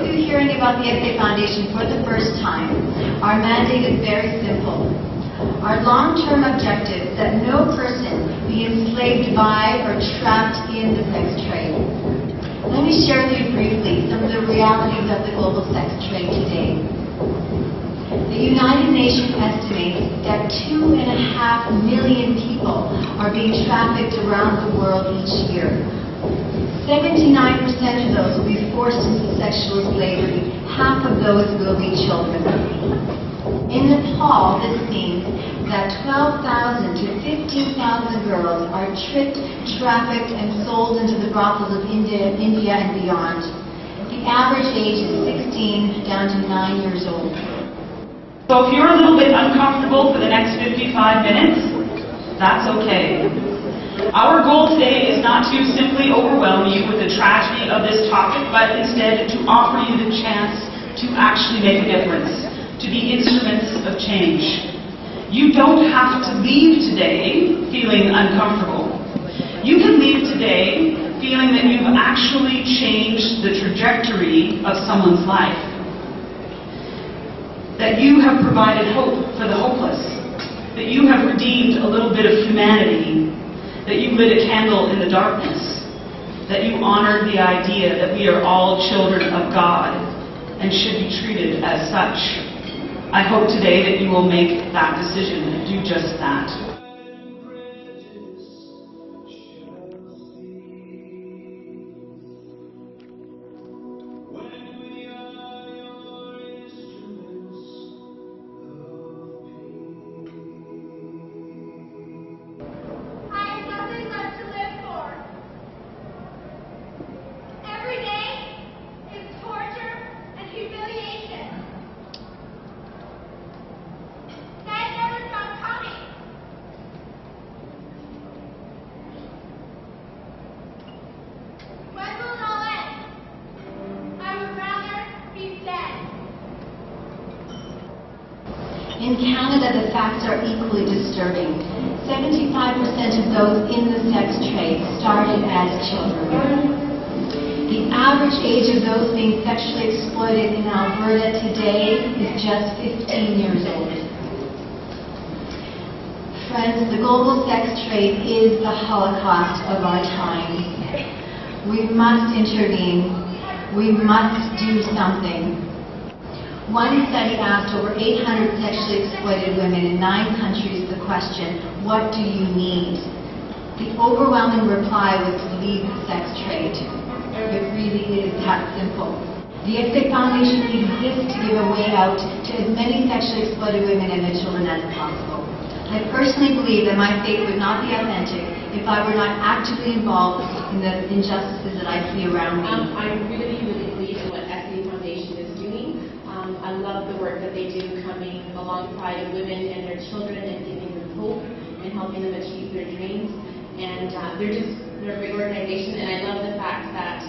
of you hearing about the SA Foundation for the first time, our mandate is very simple. Our long-term objective is that no person be enslaved by or trapped in the sex trade. Let me share with you briefly some of the realities of the global sex trade today. The United Nations estimates that 2.5 million people are being trafficked around the world each year. 79% of those will be forced into sexual slavery. Half of those will be children. In Nepal, this means that 12,000 to 15,000 girls are tricked, trafficked, and sold into the brothels of India and beyond. The average age is 16 down to 9 years old. So if you're a little bit uncomfortable for the next 55 minutes, that's okay. Our goal today is not to simply overwhelm you with the tragedy of this topic, but instead to offer you the chance to actually make a difference, to be instruments of change. You don't have to leave today feeling uncomfortable. You can leave today feeling that you've actually changed the trajectory of someone's life. That you have provided hope for the hopeless. That you have redeemed a little bit of humanity. That you lit a candle in the darkness. That you honored the idea that we are all children of God and should be treated as such. I hope today that you will make that decision and do just that. In Canada, the facts are equally disturbing. 75% of those in the sex trade started as children. The average age of those being sexually exploited in Alberta today is just 15 years old. Friends, the global sex trade is the Holocaust of our time. We must intervene. We must do something. One study asked over 800 sexually exploited women in 9 countries the question, what do you need? The overwhelming reply was to leave the sex trade. It really is that simple. The SA Foundation exists to give a way out to as many sexually exploited women and their children as possible. I personally believe that my faith would not be authentic if I were not actively involved in the injustices that I see around me. I really believe in what SA Foundation is doing. I love the work that they do coming alongside of women and their children and giving them hope and helping them achieve their dreams. And they're a great organization, and I love the fact that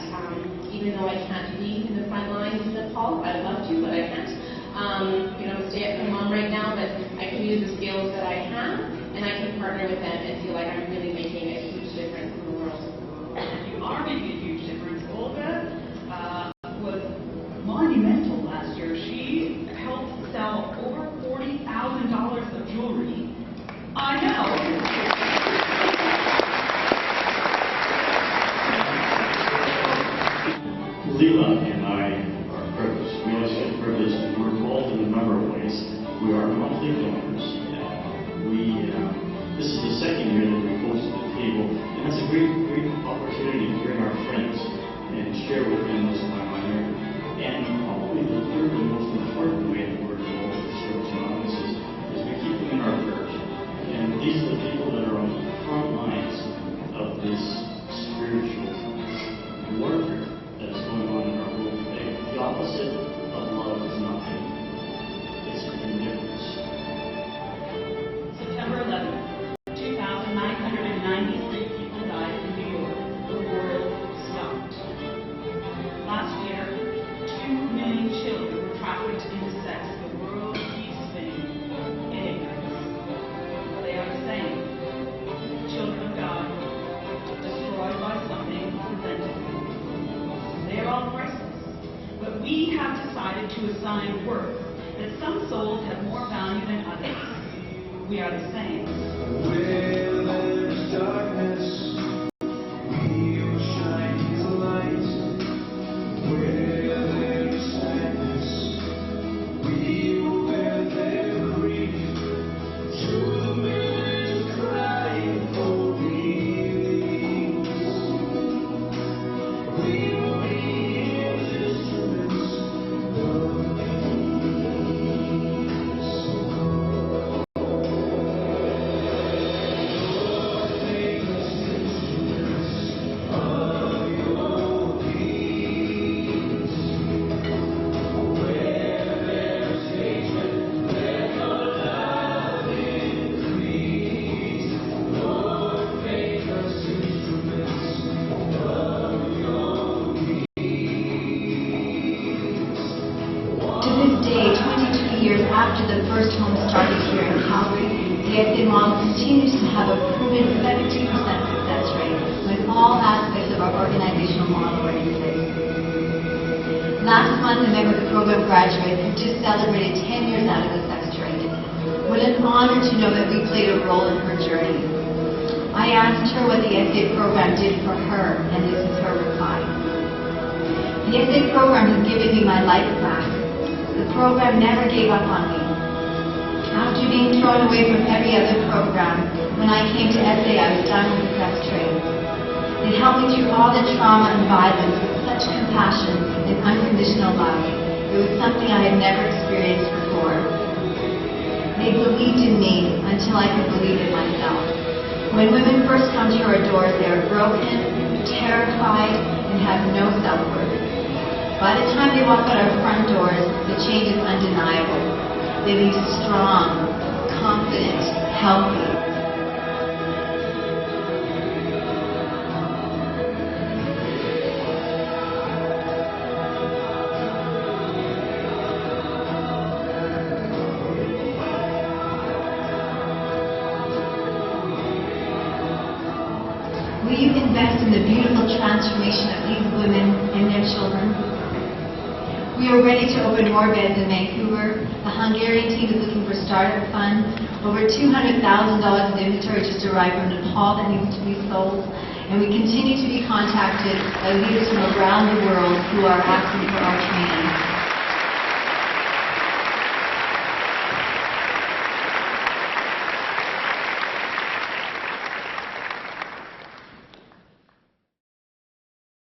even though I can't be in the front lines in Nepal, I'd love to, but I can't. I'm a stay-at-home mom right now, but I can use the skills that I have, and I can partner with them and feel like I'm really making a huge difference in the world. You are making a huge difference. Olga was monumental last year. She helped sell over $40,000 of jewelry. I know. Leela and I are privileged. We always get privileged, and we're involved in a number of ways. We are monthly donors. This is the second year that we've hosted the table, and that's a great opportunity to bring our friends and share with them this time on earth. And probably the third and most important way that we're involved with Service Anonymous is we keep them in our prayers. And these are the people that are on the front lines of this spiritual warfare that is going on in our world today. The opposite of love is nothing. It's indifference. September 11th, 2,993 people died in New York. The world stopped. Last year, 2 million children were trafficked into sex. The world keeps spinning in ignorance. They are the same. Children of God, destroyed by something preventable. They are all priceless. But we decided to assign worth, that some souls have more value than others. We are the same. Where there's darkness, we will shine His light. Where there's sadness, we will wear their grief. True is crying for peace. We will be His instruments of To this day, 22 years after the first home started here in Calgary, the SA model continues to have a proven 70% success rate with all aspects of our organizational model are in place. Last month, a member of the program graduated who just celebrated 10 years out of the sex trade. What an honor to know that we played a role in her journey. I asked her what the SA program did for her, and this is her reply. The SA program has given me my life back. The program never gave up on me. After being thrown away from every other program, when I came to SA, I was done with the sex trade. It helped me through all the trauma and violence with such compassion and unconditional love. It was something I had never experienced before. They believed in me until I could believe it myself. When women first come to our doors, they are broken, terrified, and have no self-worth. By the time they walk out our front doors, the change is undeniable. They leave strong, confident, healthy. Will you invest in the beautiful transformation of these women and their children? We are ready to open more beds in Vancouver. The Hungarian team is looking for startup funds. Over $200,000 of inventory just arrived from Nepal that needs to be sold. And we continue to be contacted by leaders from around the world who are asking for our training.